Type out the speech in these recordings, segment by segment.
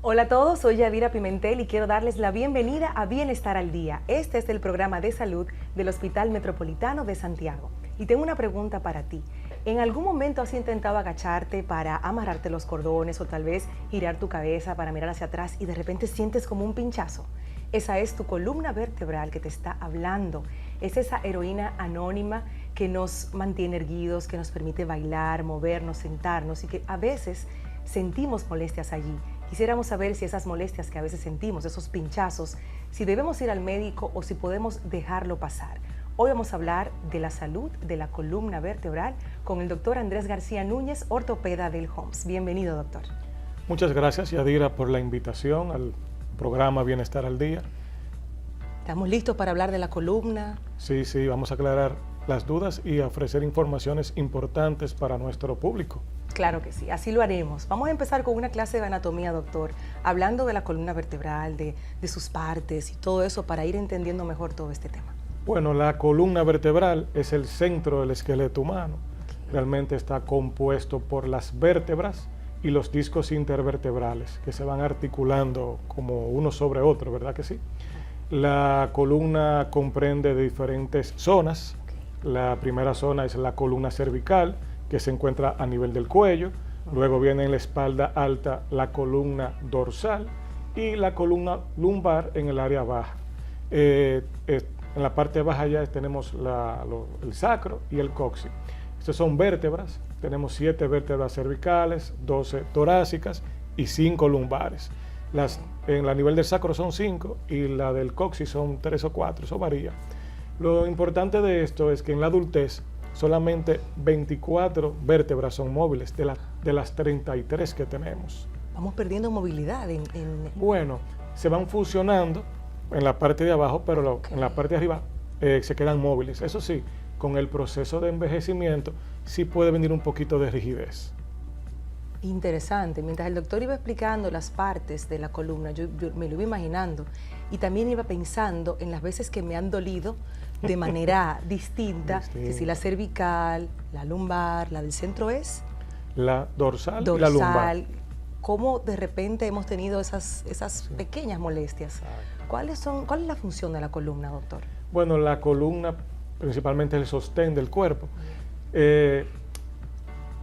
Hola a todos, soy Yadira Pimentel y quiero darles la bienvenida a Bienestar al Día. Este es el programa de salud del Hospital Metropolitano de Santiago. Y tengo una pregunta para ti. ¿En algún momento has intentado agacharte para amarrarte los cordones o tal vez girar tu cabeza para mirar hacia atrás y de repente sientes como un pinchazo? Esa es tu columna vertebral que te está hablando. Es esa heroína anónima que nos mantiene erguidos, que nos permite bailar, movernos, sentarnos y que a veces sentimos molestias allí. Quisiéramos saber si esas molestias que a veces sentimos, esos pinchazos, si debemos ir al médico o si podemos dejarlo pasar. Hoy vamos a hablar de la salud de la columna vertebral con el doctor Andrés García Núñez, ortopeda del HOMS. Bienvenido, doctor. Muchas gracias, Yadira, por la invitación al programa Bienestar al Día. ¿Estamos listos para hablar de la columna? Sí, vamos a aclarar las dudas y a ofrecer informaciones importantes para nuestro público. Claro que sí, así lo haremos. Vamos a empezar con una clase de anatomía, doctor, hablando de la columna vertebral, de sus partes y todo eso para ir entendiendo mejor todo este tema. Bueno, la columna vertebral es el centro del esqueleto humano. Realmente está compuesto por las vértebras y los discos intervertebrales que se van articulando como uno sobre otro, ¿verdad que sí? La columna comprende de diferentes zonas. La primera zona es la columna cervical, que se encuentra a nivel del cuello. Luego viene en la espalda alta la columna dorsal y la columna lumbar en el área baja. En la parte baja ya tenemos el sacro y el coxis. Estas son vértebras. Tenemos 7 vértebras cervicales, 12 torácicas y 5 lumbares. En la nivel del sacro son 5 y la del coxis son 3 o 4, eso varía. Lo importante de esto es que en la adultez solamente 24 vértebras son móviles de las 33 que tenemos. Vamos perdiendo movilidad. Bueno, se van fusionando en la parte de abajo, pero en la parte de arriba se quedan móviles. Eso sí, con el proceso de envejecimiento sí puede venir un poquito de rigidez. Interesante. Mientras el doctor iba explicando las partes de la columna, yo me lo iba imaginando y también iba pensando en las veces que me han dolido de manera distinta, que si la cervical, la lumbar, la del centro es la dorsal y la lumbar. ¿Cómo de repente hemos tenido esas pequeñas molestias? ¿Cuál es la función de la columna, doctor? Bueno, la columna principalmente es el sostén del cuerpo.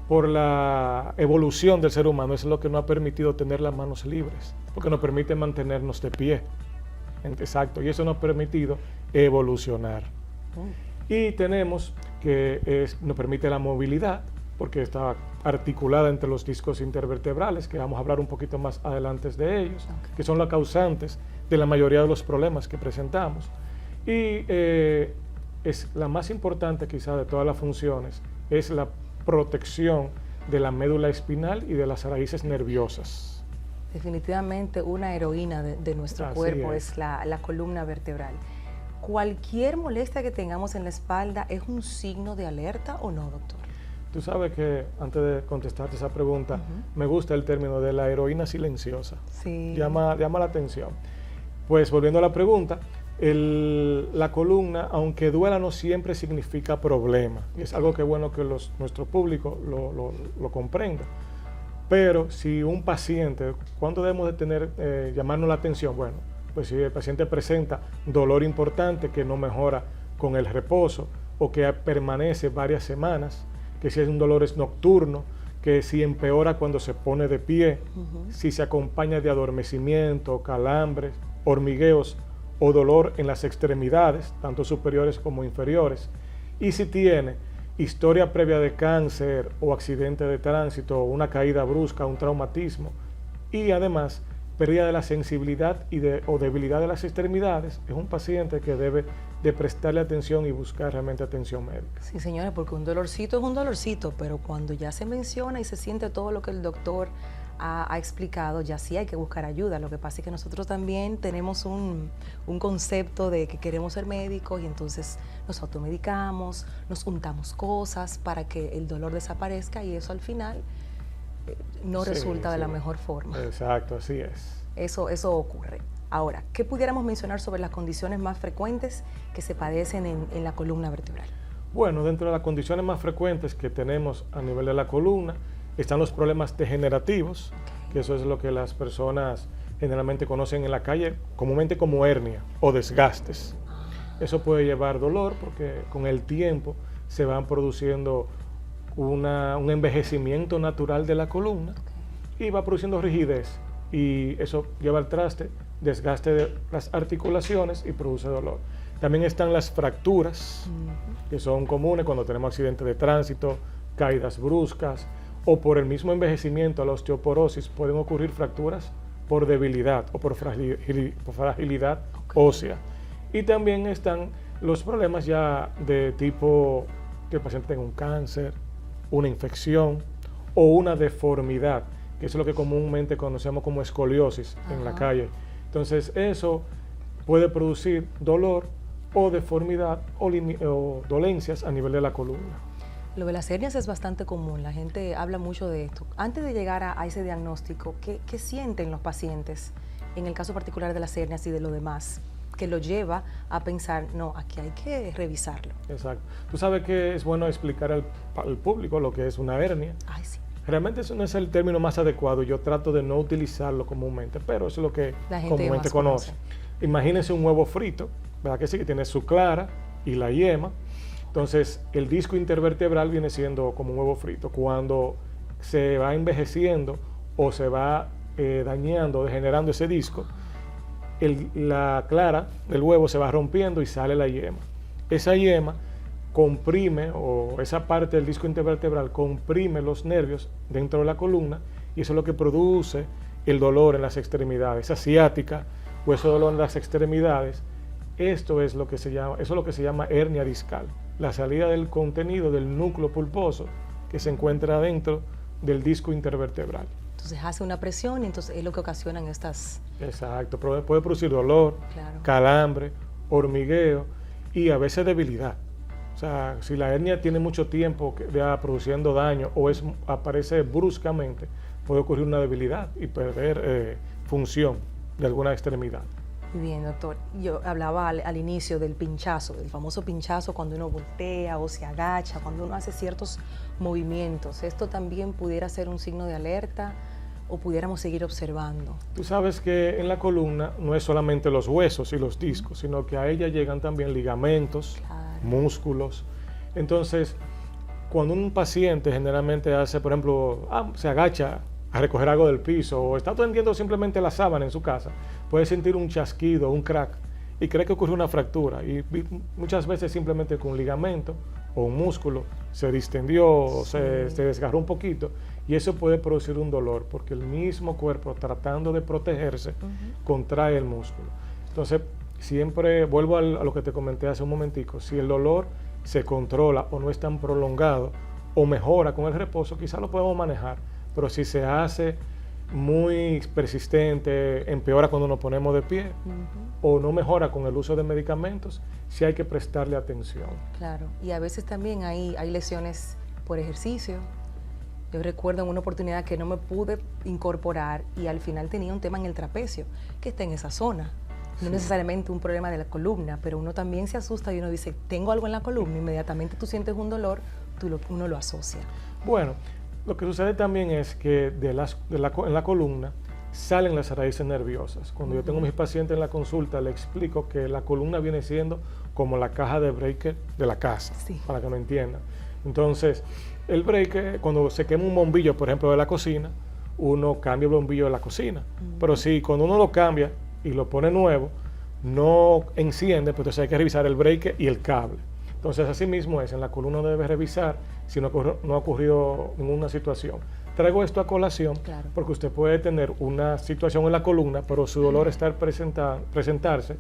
Por la evolución del ser humano es lo que nos ha permitido tener las manos libres, porque nos permite mantenernos de pie. Exacto, y eso nos ha permitido evolucionar. Y tenemos que nos permite la movilidad, porque está articulada entre los discos intervertebrales, que vamos a hablar un poquito más adelante de ellos, que son los causantes de la mayoría de los problemas que presentamos. Y es la más importante quizá de todas las funciones, es la protección de la médula espinal y de las raíces nerviosas. Definitivamente una heroína de nuestro cuerpo es la columna vertebral. ¿Cualquier molestia que tengamos en la espalda es un signo de alerta o no, doctor? Tú sabes que, antes de contestarte esa pregunta, me gusta el término de la heroína silenciosa. Sí. Llama la atención. Pues volviendo a la pregunta, la columna, aunque duela, no siempre significa problema. Y es algo que es bueno que nuestro público lo comprenda. Pero si un paciente, ¿cuándo debemos de llamarnos la atención? Bueno, pues si el paciente presenta dolor importante que no mejora con el reposo o que permanece varias semanas, que si es un dolor es nocturno, que si empeora cuando se pone de pie, si se acompaña de adormecimiento, calambres, hormigueos o dolor en las extremidades, tanto superiores como inferiores, y si tiene historia previa de cáncer o accidente de tránsito, o una caída brusca, un traumatismo, y además pérdida de la sensibilidad o debilidad de las extremidades, es un paciente que debe de prestarle atención y buscar realmente atención médica. Sí, señores, porque un dolorcito es un dolorcito, pero cuando ya se menciona y se siente todo lo que el doctor ha explicado, ya sí hay que buscar ayuda. Lo que pasa es que nosotros también tenemos un concepto de que queremos ser médicos y entonces nos automedicamos, nos untamos cosas para que el dolor desaparezca y eso al final no resulta de la mejor forma. Exacto, así es. Eso ocurre. Ahora, ¿qué pudiéramos mencionar sobre las condiciones más frecuentes que se padecen en la columna vertebral? Bueno, dentro de las condiciones más frecuentes que tenemos a nivel de la columna están los problemas degenerativos, que eso es lo que las personas generalmente conocen en la calle comúnmente como hernia o desgastes. Eso puede llevar dolor porque con el tiempo se van produciendo un envejecimiento natural de la columna y va produciendo rigidez, y eso lleva al traste desgaste de las articulaciones y produce dolor. También están las fracturas, que son comunes cuando tenemos accidentes de tránsito, caídas bruscas, o por el mismo envejecimiento, la osteoporosis, pueden ocurrir fracturas por debilidad o por fragilidad ósea. Y también están los problemas ya de tipo que el paciente tenga un cáncer, una infección o una deformidad, que es lo que comúnmente conocemos como escoliosis en la calle. Entonces eso puede producir dolor o deformidad o dolencias a nivel de la columna. Lo de las hernias es bastante común, la gente habla mucho de esto. Antes de llegar a ese diagnóstico, ¿qué sienten los pacientes en el caso particular de las hernias y de lo demás, que lo lleva a pensar, no, aquí hay que revisarlo? Exacto. Tú sabes que es bueno explicar al público lo que es una hernia. Ay, sí. Realmente eso no es el término más adecuado, yo trato de no utilizarlo comúnmente, pero eso es lo que la gente comúnmente conoce. Imagínense un huevo frito, ¿verdad que sí? Que tiene su clara y la yema. Entonces, el disco intervertebral viene siendo como un huevo frito. Cuando se va envejeciendo o se va dañando, degenerando ese disco, la clara del huevo se va rompiendo y sale la yema. Esa yema comprime, o esa parte del disco intervertebral comprime los nervios dentro de la columna, y eso es lo que produce el dolor en las extremidades, esa ciática o ese dolor en las extremidades. Eso es lo que se llama hernia discal, la salida del contenido del núcleo pulposo que se encuentra dentro del disco intervertebral. Entonces hace una presión y entonces es lo que ocasionan estas... Exacto, puede producir dolor, claro, calambre, hormigueo y a veces debilidad. O sea, si la hernia tiene mucho tiempo produciendo daño o aparece bruscamente, puede ocurrir una debilidad y perder función de alguna extremidad. Bien, doctor. Yo hablaba al inicio del pinchazo, del famoso pinchazo cuando uno voltea o se agacha, cuando uno hace ciertos movimientos. ¿Esto también pudiera ser un signo de alerta o pudiéramos seguir observando? Tú sabes que en la columna no es solamente los huesos y los discos, sino que a ella llegan también ligamentos, claro, músculos. Entonces, cuando un paciente generalmente hace, por ejemplo, se agacha a recoger algo del piso o está tendiendo simplemente la sábana en su casa, puede sentir un chasquido, un crack, y cree que ocurre una fractura, y muchas veces simplemente con un ligamento o un músculo se distendió o se desgarró un poquito, y eso puede producir un dolor porque el mismo cuerpo, tratando de protegerse, contrae el músculo. Entonces siempre vuelvo a lo que te comenté hace un momentico: si el dolor se controla o no es tan prolongado o mejora con el reposo, quizás lo podemos manejar. Pero si se hace muy persistente, empeora cuando nos ponemos de pie, o no mejora con el uso de medicamentos, sí hay que prestarle atención. Claro, y a veces también hay lesiones por ejercicio. Yo recuerdo en una oportunidad que no me pude incorporar y al final tenía un tema en el trapecio, que está en esa zona. No necesariamente un problema de la columna, pero uno también se asusta y uno dice, tengo algo en la columna, inmediatamente tú sientes un dolor, uno lo asocia. Bueno, lo que sucede también es que en la columna salen las raíces nerviosas. Cuando yo tengo a mis pacientes en la consulta, le explico que la columna viene siendo como la caja de breaker de la casa, para que me entiendan. Entonces, el breaker, cuando se quema un bombillo, por ejemplo, de la cocina, uno cambia el bombillo de la cocina. Pero si cuando uno lo cambia y lo pone nuevo, no enciende, pues entonces hay que revisar el breaker y el cable. Entonces, así mismo es, en la columna uno debe revisar si no ha ocurrido ninguna situación. Traigo esto a colación porque usted puede tener una situación en la columna, pero su dolor está presentarse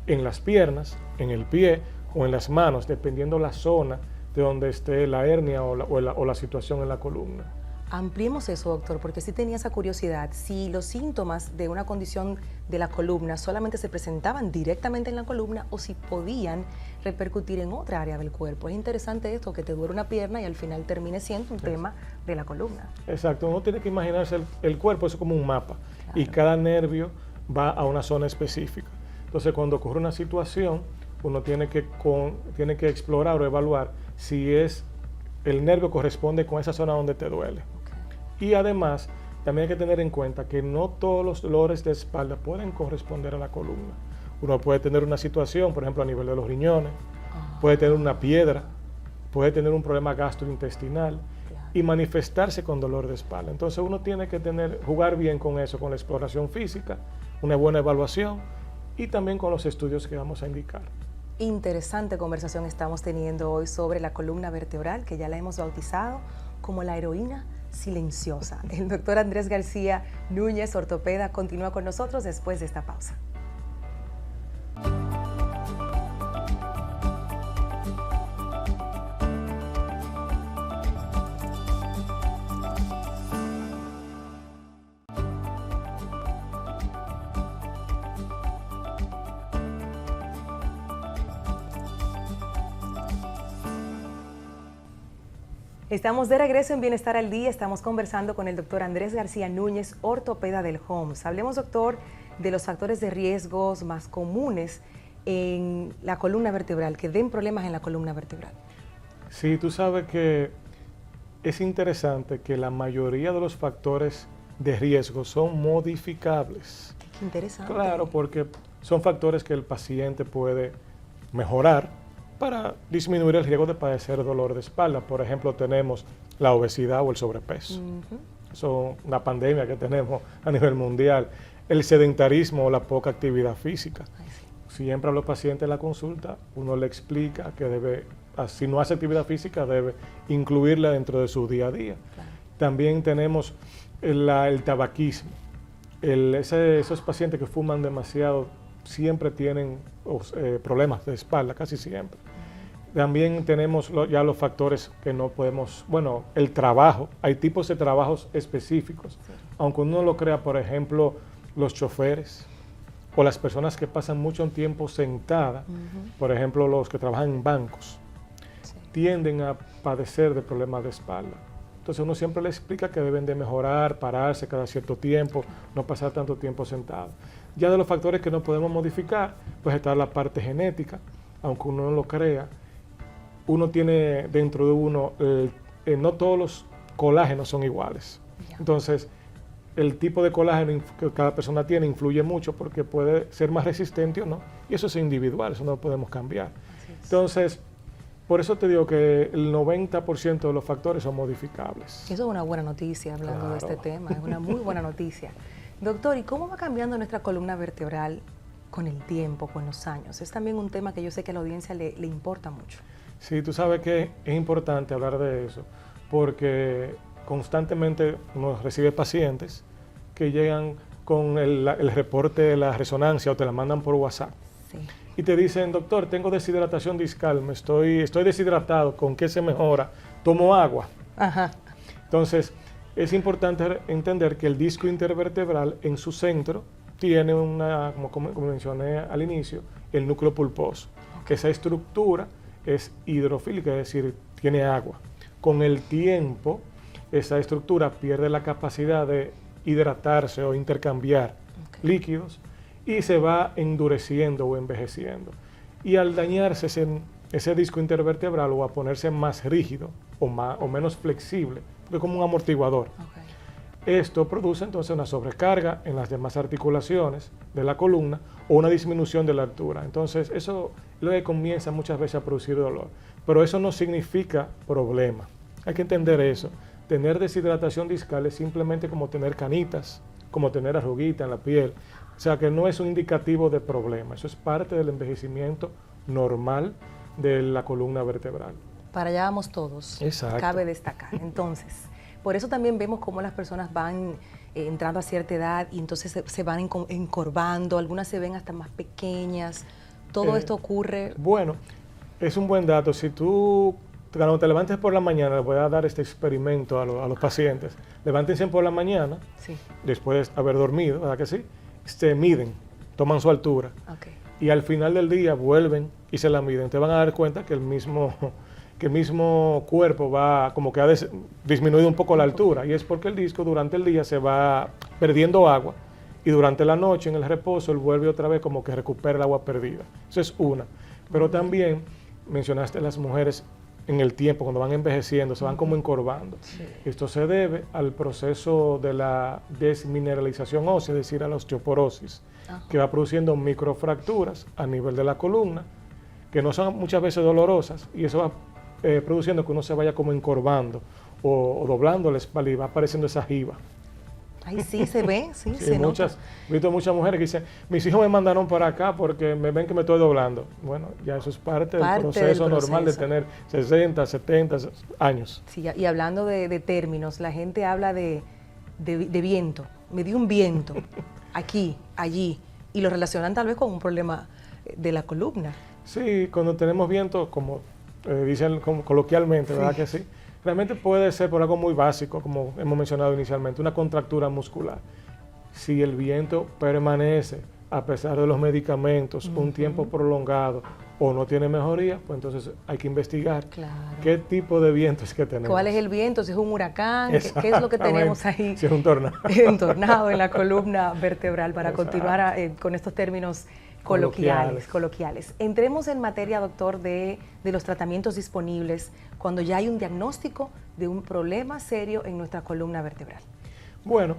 en las piernas, en el pie o en las manos, dependiendo la zona de donde esté la hernia o la situación en la columna. Ampliemos eso, doctor, porque sí tenía esa curiosidad. Si los síntomas de una condición de la columna solamente se presentaban directamente en la columna o si podían repercutir en otra área del cuerpo. Es interesante esto, que te duele una pierna y al final termine siendo un tema de la columna. Exacto, uno tiene que imaginarse el cuerpo es como un mapa, y cada nervio va a una zona específica. Entonces, cuando ocurre una situación, uno tiene que explorar o evaluar si el nervio corresponde con esa zona donde te duele. Y además, también hay que tener en cuenta que no todos los dolores de espalda pueden corresponder a la columna. Uno puede tener una situación, por ejemplo, a nivel de los riñones, puede tener una piedra, puede tener un problema gastrointestinal y manifestarse con dolor de espalda. Entonces uno tiene que jugar bien con eso, con la exploración física, una buena evaluación y también con los estudios que vamos a indicar. Interesante conversación estamos teniendo hoy sobre la columna vertebral, que ya la hemos bautizado como la heroína silenciosa. El doctor Andrés García Núñez, ortopeda, continúa con nosotros después de esta pausa. Estamos de regreso en Bienestar al Día. Estamos conversando con el doctor Andrés García Núñez, ortopeda del HOMS. Hablemos, doctor, de los factores de riesgos más comunes en la columna vertebral, que den problemas en la columna vertebral. Sí, tú sabes que es interesante que la mayoría de los factores de riesgo son modificables. Qué interesante. Claro, porque son factores que el paciente puede mejorar para disminuir el riesgo de padecer dolor de espalda. Por ejemplo, tenemos la obesidad o el sobrepeso. Eso es una pandemia que tenemos a nivel mundial. El sedentarismo o la poca actividad física. Siempre a los pacientes en la consulta uno le explica que si no hace actividad física, debe incluirla dentro de su día a día. Claro. También tenemos el tabaquismo. Esos pacientes que fuman demasiado siempre tienen problemas de espalda, casi siempre. También tenemos ya los factores que no podemos, bueno, el trabajo, hay tipos de trabajos específicos, sí. Aunque uno no lo crea, por ejemplo, los choferes o las personas que pasan mucho tiempo sentadas, por ejemplo, los que trabajan en bancos, sí, tienden a padecer de problemas de espalda. Entonces uno siempre le explica que deben de mejorar, pararse cada cierto tiempo, no pasar tanto tiempo sentado. Ya de los factores que no podemos modificar, pues está la parte genética, aunque uno no lo crea. Uno tiene dentro de uno, no todos los colágenos son iguales. Entonces, el tipo de colágeno que cada persona tiene influye mucho porque puede ser más resistente o no. Y eso es individual, eso no lo podemos cambiar. Entonces, por eso te digo que el 90% de los factores son modificables. Eso es una buena noticia, hablando de este tema, es una muy buena noticia. Doctor, ¿y cómo va cambiando nuestra columna vertebral con el tiempo, con los años? Es también un tema que yo sé que a la audiencia le importa mucho. Sí, tú sabes que es importante hablar de eso, porque constantemente uno recibe pacientes que llegan con el reporte de la resonancia o te la mandan por WhatsApp. Sí. Y te dicen, doctor, tengo deshidratación discal, estoy deshidratado, ¿con qué se mejora? Tomo agua. Ajá. Entonces, es importante entender que el disco intervertebral en su centro tiene como mencioné al inicio, el núcleo pulposo. Okay. Esa estructura es hidrofílica, es decir, tiene agua. Con el tiempo, esa estructura pierde la capacidad de hidratarse o intercambiar líquidos y se va endureciendo o envejeciendo. Y al dañarse ese disco intervertebral o a ponerse más rígido o menos flexible, es como un amortiguador. Esto produce entonces una sobrecarga en las demás articulaciones de la columna o una disminución de la altura. Entonces eso es lo que comienza muchas veces a producir dolor. Pero eso no significa problema. Hay que entender eso. Tener deshidratación discal es simplemente como tener canitas, como tener arruguita en la piel. O sea que no es un indicativo de problema. Eso es parte del envejecimiento normal de la columna vertebral. Para allá vamos todos. Exacto. Cabe destacar. Entonces, por eso también vemos cómo las personas van entrando a cierta edad y entonces se van encorvando, algunas se ven hasta más pequeñas. Todo esto ocurre. Bueno, es un buen dato. Si tú, cuando te levantes por la mañana, les voy a dar este experimento a los pacientes. Levántense por la mañana, sí, después de haber dormido, ¿verdad que sí? Se miden, toman su altura. Okay. Y al final del día vuelven y se la miden. Te van a dar cuenta que el mismo cuerpo va como que ha disminuido un poco la altura, y es porque el disco durante el día se va perdiendo agua y durante la noche en el reposo él vuelve otra vez como que recupera el agua perdida. Eso es una. Pero también mencionaste las mujeres en el tiempo, cuando van envejeciendo, se van como encorvando. Sí. Esto se debe al proceso de la desmineralización ósea, es decir, a la osteoporosis, que va produciendo microfracturas a nivel de la columna, que no son muchas veces dolorosas, y eso va produciendo que uno se vaya como encorvando o doblando la espalda y va apareciendo esa jiba. Ay, sí, se ve, sí, Sí, se he visto muchas mujeres que dicen, mis hijos me mandaron para acá porque me ven que me estoy doblando. Bueno, ya eso es parte del proceso normal de tener 60, 70 años. Sí, y hablando de términos, la gente habla de viento. Me dio un viento aquí, allí, y lo relacionan tal vez con un problema de la columna. Sí, cuando tenemos viento, como dicen coloquialmente, ¿verdad que sí? Realmente puede ser por algo muy básico, como hemos mencionado inicialmente, una contractura muscular. Si el viento permanece a pesar de los medicamentos un tiempo prolongado o no tiene mejoría, pues entonces hay que investigar qué tipo de viento es que tenemos. ¿Cuál es el viento? Si es un huracán, ¿qué es lo que tenemos ahí? Si es un tornado. Un tornado en la columna vertebral, para continuar con estos términos coloquiales. Entremos en materia, doctor, de los tratamientos disponibles cuando ya hay un diagnóstico de un problema serio en nuestra columna vertebral. Bueno,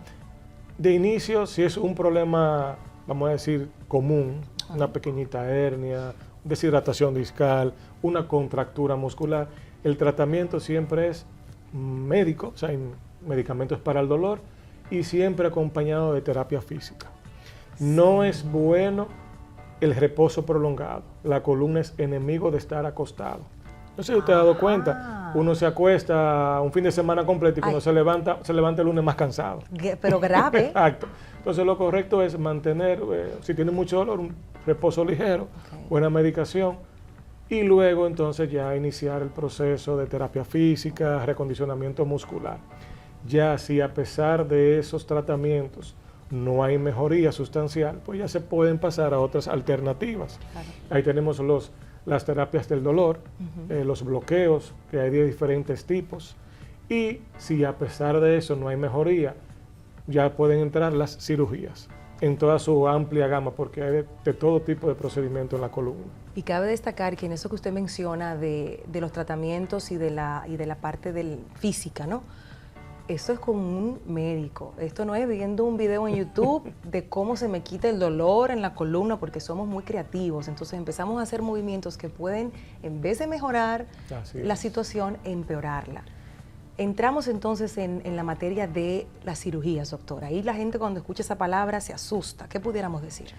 de inicio, si es un problema, vamos a decir, común, una pequeñita hernia, deshidratación discal, una contractura muscular, el tratamiento siempre es médico, o sea, medicamentos para el dolor y siempre acompañado de terapia física. No es bueno el reposo prolongado. La columna es enemigo de estar acostado. No sé si usted ha dado cuenta, uno se acuesta un fin de semana completo y cuando se levanta el lunes más cansado. Pero grave. Exacto. Entonces lo correcto es mantener, si tiene mucho dolor, un reposo ligero, buena medicación y luego entonces ya iniciar el proceso de terapia física, recondicionamiento muscular. Ya si a pesar de esos tratamientos no hay mejoría sustancial, pues ya se pueden pasar a otras alternativas. Claro. Ahí tenemos las terapias del dolor, los bloqueos, que hay de diferentes tipos. Y si a pesar de eso no hay mejoría, ya pueden entrar las cirugías en toda su amplia gama, porque hay de todo tipo de procedimiento en la columna. Y cabe destacar que en eso que usted menciona de los tratamientos y de la parte física, ¿no? Esto es con un médico, esto no es viendo un video en YouTube de cómo se me quita el dolor en la columna, porque somos muy creativos, entonces empezamos a hacer movimientos que pueden, en vez de mejorar la situación, empeorarla. Entramos entonces en la materia de las cirugías, doctora. Ahí la gente cuando escucha esa palabra se asusta. ¿Qué pudiéramos decir?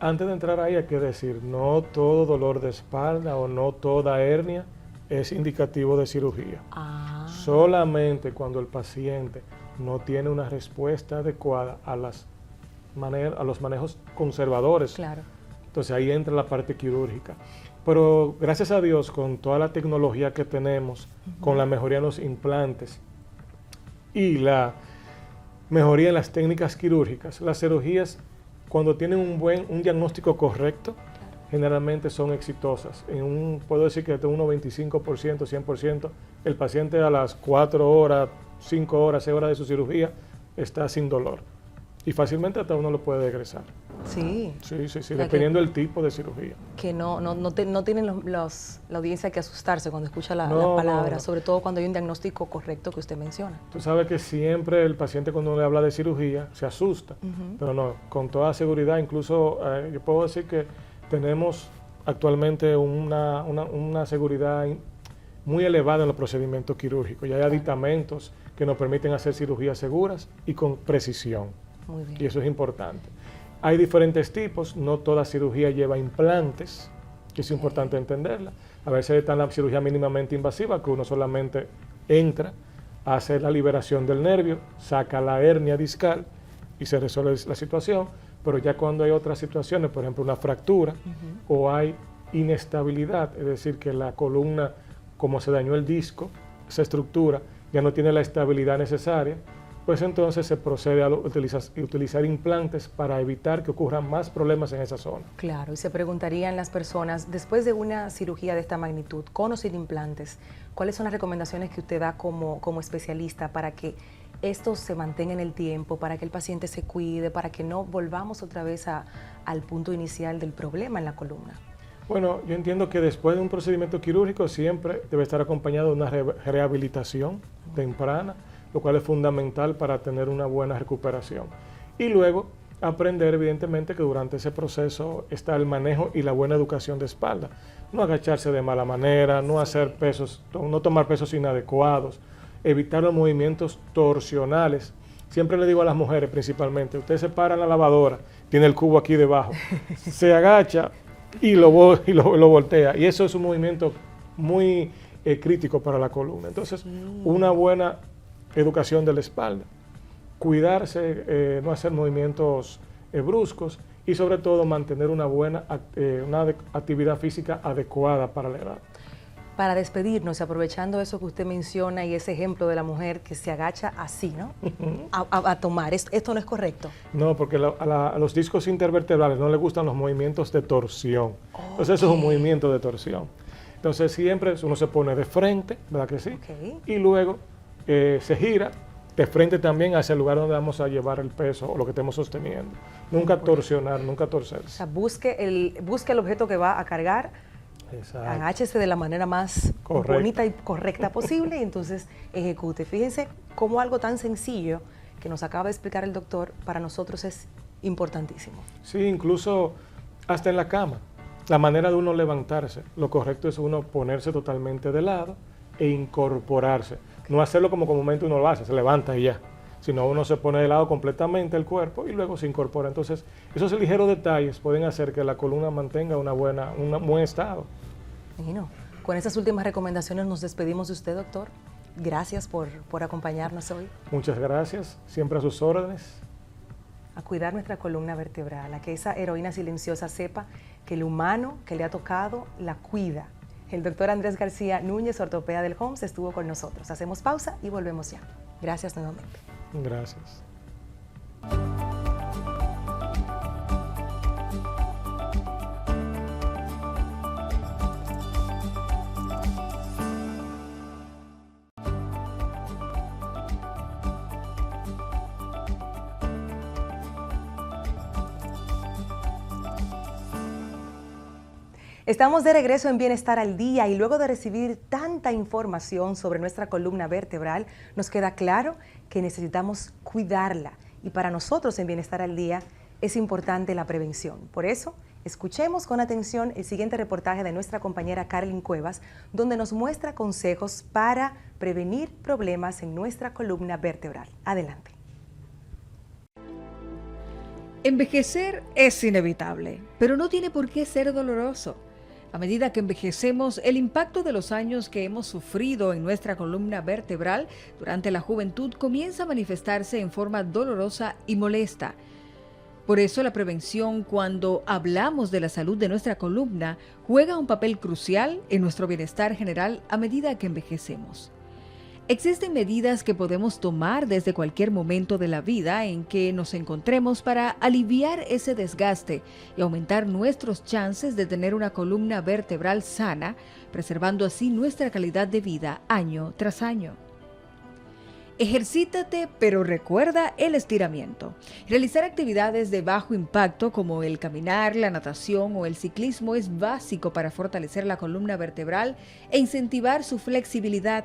Antes de entrar ahí hay que decir, no todo dolor de espalda o no toda hernia es indicativo de cirugía. Solamente cuando el paciente no tiene una respuesta adecuada a los manejos conservadores. Claro. Entonces ahí entra la parte quirúrgica. Pero gracias a Dios, con toda la tecnología que tenemos, con la mejoría en los implantes y la mejoría en las técnicas quirúrgicas, las cirugías, cuando tienen un diagnóstico correcto, generalmente son exitosas. Puedo decir que de un 95%, 100%, el paciente a las 4 horas, 5 horas, 6 horas de su cirugía está sin dolor. Y fácilmente hasta uno lo puede egresar. Sí. Sí, dependiendo del tipo de cirugía. Que no tienen la audiencia que asustarse cuando escucha las palabras, sobre todo cuando hay un diagnóstico correcto que usted menciona. Tú sabes que siempre el paciente cuando le habla de cirugía se asusta, pero no, con toda seguridad, incluso yo puedo decir que tenemos actualmente una seguridad muy elevada en los procedimientos quirúrgicos. Ya hay aditamentos que nos permiten hacer cirugías seguras y con precisión. Muy bien. Y eso es importante. Hay diferentes tipos, no toda cirugía lleva implantes, que es importante entenderla. A veces está la cirugía mínimamente invasiva, que uno solamente entra a hacer la liberación del nervio, saca la hernia discal y se resuelve la situación. Pero ya cuando hay otras situaciones, por ejemplo una fractura o hay inestabilidad, es decir, que la columna, como se dañó el disco, esa estructura, ya no tiene la estabilidad necesaria, pues entonces se procede a utilizar implantes para evitar que ocurran más problemas en esa zona. Claro, y se preguntarían las personas, después de una cirugía de esta magnitud, con o sin implantes, ¿cuáles son las recomendaciones que usted da como especialista para que esto se mantenga en el tiempo, para que el paciente se cuide, para que no volvamos otra vez al punto inicial del problema en la columna? Bueno, yo entiendo que después de un procedimiento quirúrgico siempre debe estar acompañado de una rehabilitación temprana, lo cual es fundamental para tener una buena recuperación. Y luego aprender evidentemente que durante ese proceso está el manejo y la buena educación de espalda. No agacharse de mala manera, no hacer pesos, no tomar pesos inadecuados, evitar los movimientos torsionales. Siempre le digo a las mujeres principalmente, usted se para en la lavadora, tiene el cubo aquí debajo, se agacha y lo voltea. Y eso es un movimiento muy crítico para la columna. Entonces, una buena educación de la espalda, cuidarse, no hacer movimientos bruscos y sobre todo mantener una buena actividad física adecuada para la edad. Para despedirnos, aprovechando eso que usted menciona y ese ejemplo de la mujer que se agacha así, ¿no? A tomar. ¿Esto no es correcto? No, porque a los discos intervertebrales no les gustan los movimientos de torsión. Okay. Entonces eso es un movimiento de torsión. Entonces siempre uno se pone de frente, ¿verdad que sí? Okay. Y luego se gira de frente también hacia el lugar donde vamos a llevar el peso o lo que estemos sosteniendo. Nunca torsionar, nunca torcerse. O sea, busque el objeto que va a cargar. Exacto. Agáchese de la manera más bonita y correcta posible y entonces ejecute. Fíjense cómo algo tan sencillo que nos acaba de explicar el doctor para nosotros es importantísimo. Sí, incluso hasta en la cama. La manera de uno levantarse, lo correcto es uno ponerse totalmente de lado e incorporarse. No hacerlo como comúnmente uno lo hace, se levanta y ya. Sino uno se pone de lado completamente el cuerpo y luego se incorpora. Entonces, esos ligeros detalles pueden hacer que la columna mantenga un buen estado. Bueno, con esas últimas recomendaciones nos despedimos de usted, doctor. Gracias por acompañarnos hoy. Muchas gracias, siempre a sus órdenes. A cuidar nuestra columna vertebral, a que esa heroína silenciosa sepa que el humano que le ha tocado la cuida. El doctor Andrés García Núñez, ortopeda del Homs, estuvo con nosotros. Hacemos pausa y volvemos ya. Gracias nuevamente. Gracias. Estamos de regreso en Bienestar al Día y luego de recibir tanta información sobre nuestra columna vertebral, nos queda claro que necesitamos cuidarla y para nosotros en Bienestar al Día es importante la prevención. Por eso, escuchemos con atención el siguiente reportaje de nuestra compañera Carlin Cuevas, donde nos muestra consejos para prevenir problemas en nuestra columna vertebral. Adelante. Envejecer es inevitable, pero no tiene por qué ser doloroso. A medida que envejecemos, el impacto de los años que hemos sufrido en nuestra columna vertebral durante la juventud comienza a manifestarse en forma dolorosa y molesta. Por eso la prevención, cuando hablamos de la salud de nuestra columna, juega un papel crucial en nuestro bienestar general a medida que envejecemos. Existen medidas que podemos tomar desde cualquier momento de la vida en que nos encontremos para aliviar ese desgaste y aumentar nuestros chances de tener una columna vertebral sana, preservando así nuestra calidad de vida año tras año. Ejercítate, pero recuerda el estiramiento. Realizar actividades de bajo impacto como el caminar, la natación o el ciclismo es básico para fortalecer la columna vertebral e incentivar su flexibilidad.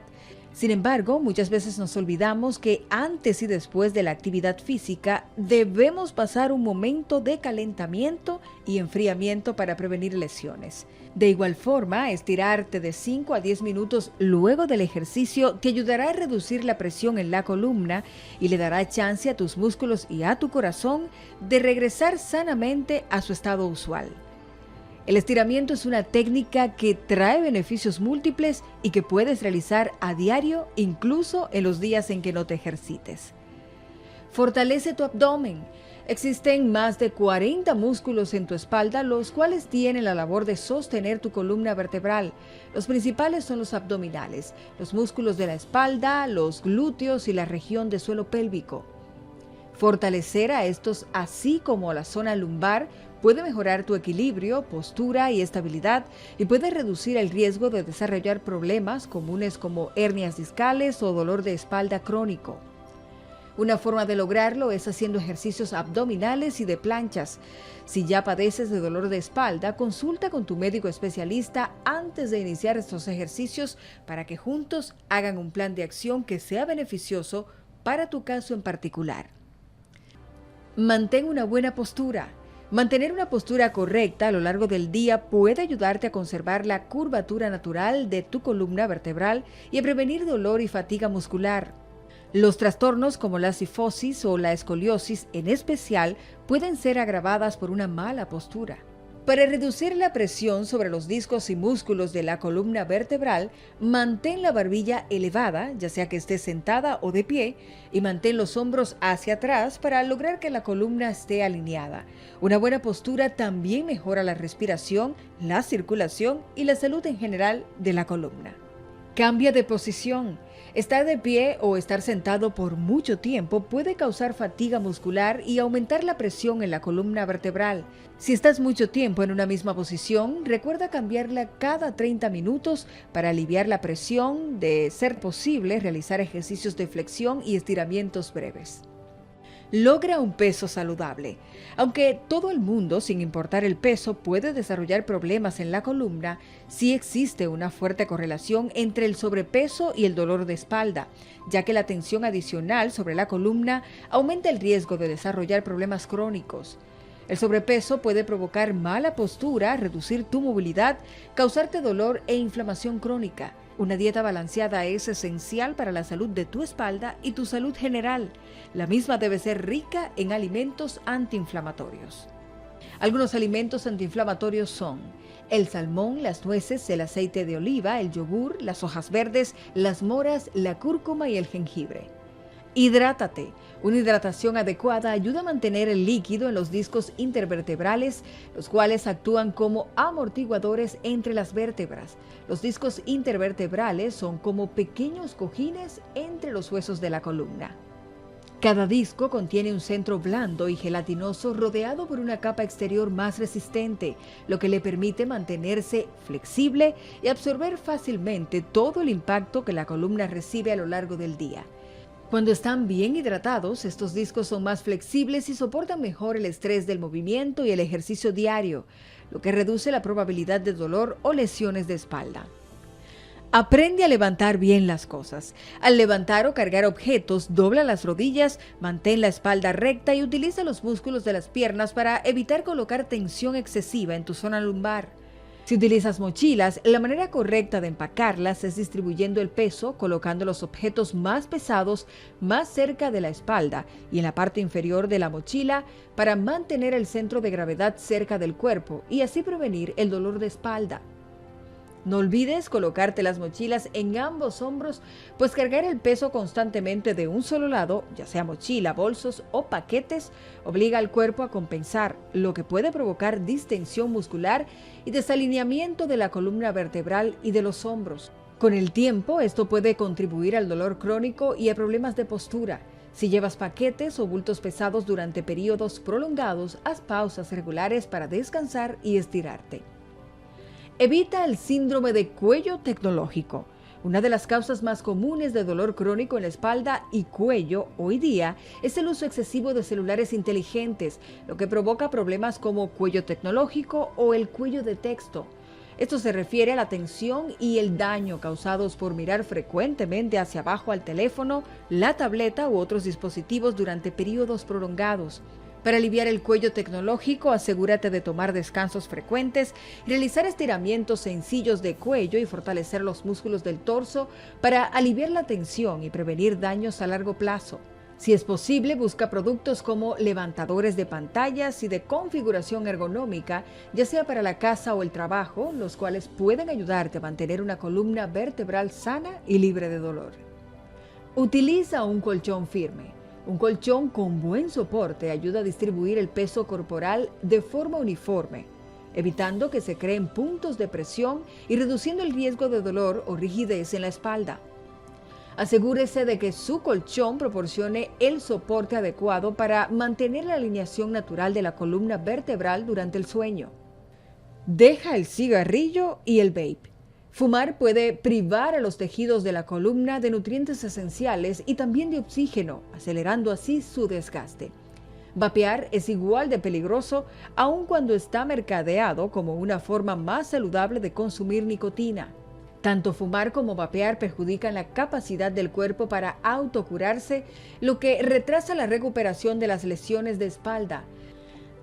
Sin embargo, muchas veces nos olvidamos que antes y después de la actividad física debemos pasar un momento de calentamiento y enfriamiento para prevenir lesiones. De igual forma, estirarte de 5 a 10 minutos luego del ejercicio te ayudará a reducir la presión en la columna y le dará chance a tus músculos y a tu corazón de regresar sanamente a su estado usual. El estiramiento es una técnica que trae beneficios múltiples y que puedes realizar a diario, incluso en los días en que no te ejercites. Fortalece tu abdomen. Existen más de 40 músculos en tu espalda, los cuales tienen la labor de sostener tu columna vertebral. Los principales son los abdominales, los músculos de la espalda, los glúteos y la región de suelo pélvico. Fortalecer a estos, así como a la zona lumbar, puede mejorar tu equilibrio, postura y estabilidad y puede reducir el riesgo de desarrollar problemas comunes como hernias discales o dolor de espalda crónico. Una forma de lograrlo es haciendo ejercicios abdominales y de planchas. Si ya padeces de dolor de espalda, consulta con tu médico especialista antes de iniciar estos ejercicios para que juntos hagan un plan de acción que sea beneficioso para tu caso en particular. Mantén una buena postura. Mantener una postura correcta a lo largo del día puede ayudarte a conservar la curvatura natural de tu columna vertebral y a prevenir dolor y fatiga muscular. Los trastornos como la cifosis o la escoliosis en especial pueden ser agravadas por una mala postura. Para reducir la presión sobre los discos y músculos de la columna vertebral, mantén la barbilla elevada, ya sea que estés sentada o de pie, y mantén los hombros hacia atrás para lograr que la columna esté alineada. Una buena postura también mejora la respiración, la circulación y la salud en general de la columna. Cambia de posición. Estar de pie o estar sentado por mucho tiempo puede causar fatiga muscular y aumentar la presión en la columna vertebral. Si estás mucho tiempo en una misma posición, recuerda cambiarla cada 30 minutos para aliviar la presión. De ser posible, realizar ejercicios de flexión y estiramientos breves. Logra un peso saludable. Aunque todo el mundo, sin importar el peso, puede desarrollar problemas en la columna, sí existe una fuerte correlación entre el sobrepeso y el dolor de espalda, ya que la tensión adicional sobre la columna aumenta el riesgo de desarrollar problemas crónicos. El sobrepeso puede provocar mala postura, reducir tu movilidad, causarte dolor e inflamación crónica. Una dieta balanceada es esencial para la salud de tu espalda y tu salud general. La misma debe ser rica en alimentos antiinflamatorios. Algunos alimentos antiinflamatorios son el salmón, las nueces, el aceite de oliva, el yogur, las hojas verdes, las moras, la cúrcuma y el jengibre. Hidrátate. Una hidratación adecuada ayuda a mantener el líquido en los discos intervertebrales, los cuales actúan como amortiguadores entre las vértebras. Los discos intervertebrales son como pequeños cojines entre los huesos de la columna. Cada disco contiene un centro blando y gelatinoso rodeado por una capa exterior más resistente, lo que le permite mantenerse flexible y absorber fácilmente todo el impacto que la columna recibe a lo largo del día. Cuando están bien hidratados, estos discos son más flexibles y soportan mejor el estrés del movimiento y el ejercicio diario, lo que reduce la probabilidad de dolor o lesiones de espalda. Aprende a levantar bien las cosas. Al levantar o cargar objetos, dobla las rodillas, mantén la espalda recta y utiliza los músculos de las piernas para evitar colocar tensión excesiva en tu zona lumbar. Si utilizas mochilas, la manera correcta de empacarlas es distribuyendo el peso, colocando los objetos más pesados más cerca de la espalda y en la parte inferior de la mochila para mantener el centro de gravedad cerca del cuerpo y así prevenir el dolor de espalda. No olvides colocarte las mochilas en ambos hombros, pues cargar el peso constantemente de un solo lado, ya sea mochila, bolsos o paquetes, obliga al cuerpo a compensar, lo que puede provocar distensión muscular y desalineamiento de la columna vertebral y de los hombros. Con el tiempo, esto puede contribuir al dolor crónico y a problemas de postura. Si llevas paquetes o bultos pesados durante periodos prolongados, haz pausas regulares para descansar y estirarte. Evita el síndrome de cuello tecnológico. Una de las causas más comunes de dolor crónico en la espalda y cuello hoy día es el uso excesivo de celulares inteligentes, lo que provoca problemas como cuello tecnológico o el cuello de texto. Esto se refiere a la tensión y el daño causados por mirar frecuentemente hacia abajo al teléfono, la tableta u otros dispositivos durante periodos prolongados. Para aliviar el cuello tecnológico, asegúrate de tomar descansos frecuentes, realizar estiramientos sencillos de cuello y fortalecer los músculos del torso para aliviar la tensión y prevenir daños a largo plazo. Si es posible, busca productos como levantadores de pantallas y de configuración ergonómica, ya sea para la casa o el trabajo, los cuales pueden ayudarte a mantener una columna vertebral sana y libre de dolor. Utiliza un colchón firme. Un colchón con buen soporte ayuda a distribuir el peso corporal de forma uniforme, evitando que se creen puntos de presión y reduciendo el riesgo de dolor o rigidez en la espalda. Asegúrese de que su colchón proporcione el soporte adecuado para mantener la alineación natural de la columna vertebral durante el sueño. Deja el cigarrillo y el vape. Fumar puede privar a los tejidos de la columna de nutrientes esenciales y también de oxígeno, acelerando así su desgaste. Vapear es igual de peligroso, aun cuando está mercadeado como una forma más saludable de consumir nicotina. Tanto fumar como vapear perjudican la capacidad del cuerpo para autocurarse, lo que retrasa la recuperación de las lesiones de espalda.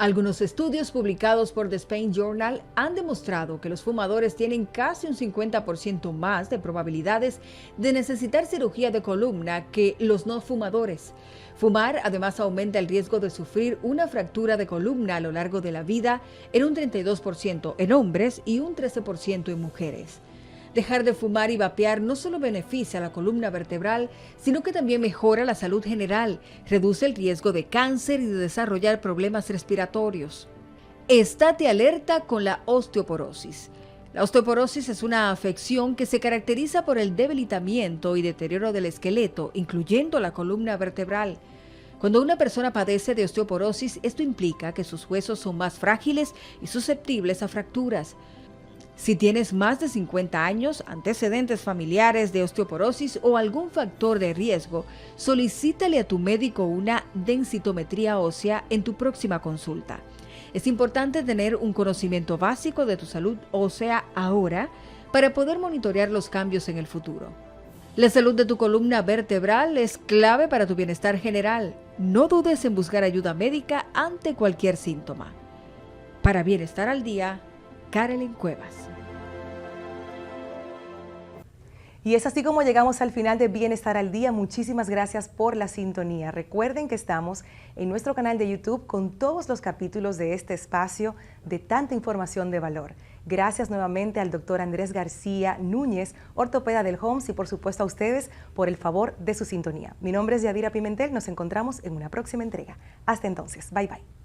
Algunos estudios publicados por The Spain Journal han demostrado que los fumadores tienen casi un 50% más de probabilidades de necesitar cirugía de columna que los no fumadores. Fumar además aumenta el riesgo de sufrir una fractura de columna a lo largo de la vida en un 32% en hombres y un 13% en mujeres. Dejar de fumar y vapear no solo beneficia a la columna vertebral, sino que también mejora la salud general, reduce el riesgo de cáncer y de desarrollar problemas respiratorios. Estate alerta con la osteoporosis. La osteoporosis es una afección que se caracteriza por el debilitamiento y deterioro del esqueleto, incluyendo la columna vertebral. Cuando una persona padece de osteoporosis, esto implica que sus huesos son más frágiles y susceptibles a fracturas. Si tienes más de 50 años, antecedentes familiares de osteoporosis o algún factor de riesgo, solicítale a tu médico una densitometría ósea en tu próxima consulta. Es importante tener un conocimiento básico de tu salud ósea ahora para poder monitorear los cambios en el futuro. La salud de tu columna vertebral es clave para tu bienestar general. No dudes en buscar ayuda médica ante cualquier síntoma. Para Bienestar al Día, Carolyn Cuevas. Y es así como llegamos al final de Bienestar al Día. Muchísimas gracias por la sintonía. Recuerden que estamos en nuestro canal de YouTube con todos los capítulos de este espacio de tanta información de valor. Gracias nuevamente al doctor Andrés García Núñez, ortopeda del Homs, y por supuesto a ustedes por el favor de su sintonía. Mi nombre es Yadira Pimentel. Nos encontramos en una próxima entrega. Hasta entonces. Bye bye.